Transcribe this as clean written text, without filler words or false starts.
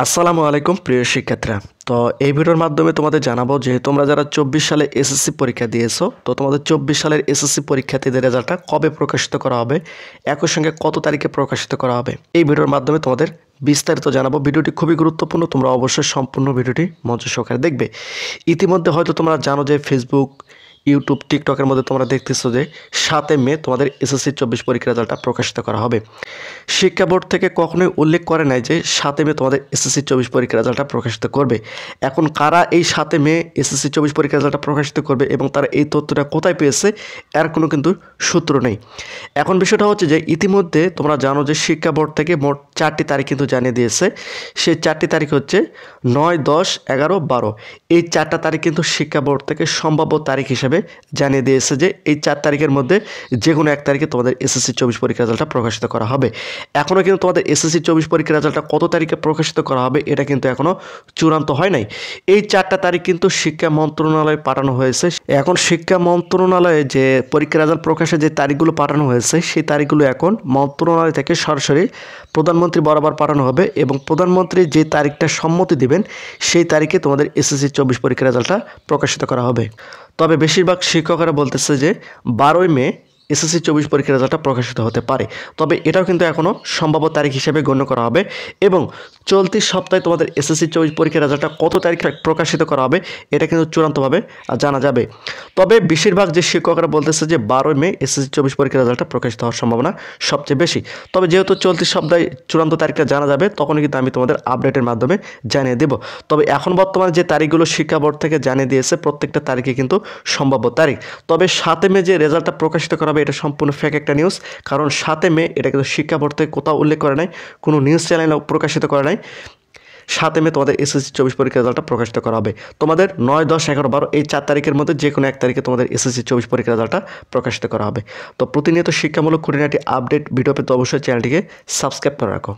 আসসালামু আলাইকুম প্রিয় শিক্ষার্থীরা। তো এই ভিডিওর মাধ্যমে তোমাদের জানাবো যে তোমরা যারা 24 সালে এসএসসি পরীক্ষা দিয়েছো, তো তোমাদের 24 সালের এসএসসি পরীক্ষার্থীদের রেজাল্টটা কবে প্রকাশিত করা হবে, একই সঙ্গে কত তারিখে প্রকাশিত করা হবে, এই ভিডিওর মাধ্যমে তোমাদের বিস্তারিত জানাবো। ভিডিওটি খুবই গুরুত্বপূর্ণ, তোমরা অবশ্যই সম্পূর্ণ ভিডিওটি মনোযোগ সহকারে দেখবে। ইতিমধ্যে হয়তো তোমরা জানো যে ফেসবুক, ইউটিউব, টিকটকের মধ্যে তোমরা দেখতেছো যে 7 মে তোমাদের এসএসসি 24 পরীক্ষার রেজাল্টটা প্রকাশিত করা হবে। শিক্ষা বোর্ড থেকে কখনোই উল্লেখ করে নাই যে 7 মে তোমাদের এসএসসি 24 পরীক্ষার রেজাল্টটা প্রকাশিত করবে। এখন কারা এই 7 মে এসএসসি 24 পরীক্ষার রেজাল্টটা প্রকাশিত করবে এবং তারা এই তথ্যটা কোথায় পেয়েছে, এর কোনো কিন্তু সূত্র নেই। এখন বিষয়টা হচ্ছে যে ইতিমধ্যে তোমরা জানো যে শিক্ষা বোর্ড থেকে মোট 4টি তারিখ কিন্তু জানিয়ে দিয়েছে। সেই 4টি তারিখ হচ্ছে 9, 10, 11, 12। এই 4টা তারিখ কিন্তু শিক্ষা বোর্ড থেকে সম্ভাব্য তারিখ হিসেবে জানিয়ে দিয়েছে যে এই 4 তারিখের মধ্যে যে কোনো এক তারিখে তোমাদের এসএসসি 24 পরীক্ষার রেজাল্টটা প্রকাশিত করা হবে। এখনও কিন্তু তোমাদের এসএসসি 24 পরীক্ষার রেজাল্টটা কত তারিখে প্রকাশিত করা হবে এটা কিন্তু এখনও চূড়ান্ত হয় নাই। এই 4টা তারিখ কিন্তু শিক্ষা মন্ত্রণালয়ে পাঠানো হয়েছে। এখন শিক্ষা মন্ত্রণালয়ে যে পরীক্ষার রেজাল্ট প্রকাশের যে তারিখগুলো পাঠানো হয়েছে, সেই তারিখগুলো এখন মন্ত্রণালয় থেকে সরাসরি প্রধানমন্ত্রী বরাবর পাঠানো হবে এবং প্রধানমন্ত্রী যে তারিখটা সম্মতি দিবেন সেই তারিখে তোমাদের এসএসসি 24 পরীক্ষার রেজাল্টটা প্রকাশিত করা হবে। তবে বেশিরভাগ শিক্ষকরা বলতেছে যে 12 মে এসএসসি 24 পরীক্ষার রেজাল্টটা প্রকাশিত হতে পারে। তবে এটাও কিন্তু এখনও সম্ভাব্য তারিখ হিসেবে গণ্য করা হবে এবং চলতি সপ্তাহে তোমাদের এসএসসি 24 পরীক্ষার রেজাল্টটা কত তারিখে প্রকাশিত করা হবে এটা কিন্তু চূড়ান্তভাবে জানা যাবে। তবে বেশিরভাগ যে শিক্ষকরা বলতেছে যে 12 মে এসএসসি 24 পরীক্ষার রেজাল্টটা প্রকাশিত হওয়ার সম্ভাবনা সবচেয়ে বেশি। তবে যেহেতু চলতি সপ্তাহে চূড়ান্ত তারিখটা জানা যাবে, তখনই কিন্তু আমি তোমাদের আপডেটের মাধ্যমে জানিয়ে দেব। তবে এখন বর্তমানে যে তারিখগুলো শিক্ষা বোর্ড থেকে জানিয়ে দিয়েছে, প্রত্যেকটা তারিখে কিন্তু সম্ভাব্য তারিখ। তবে 7 মে যে রেজাল্টটা প্রকাশিত করা হবে এটা সম্পূর্ণ ফেক একটা নিউজ, কারণ 7 মে এটা কিন্তু শিক্ষা বোর্ড থেকে কোথাও উল্লেখ করে নাই, কোনো নিউজ চ্যানেলেও প্রকাশিত করে নাই। 7 মে তোমাদের এসএসসি 24 পরীক্ষার রেজাল্টটা প্রকাশিত করা হবে। তোমাদের 9, 10, 11, 12 এই 4 তারিখের মধ্যে যে কোনো এক তারিখে তোমাদের এসএসসি 24 পরীক্ষার রেজাল্টটা প্রকাশিত করা হবে। তো প্রতিনিয়ত শিক্ষামূলক খুঁটিনাটি আপডেট ভিডিও পেতে অবশ্যই চ্যানেলটিকে সাবস্ক্রাইব করে রাখো।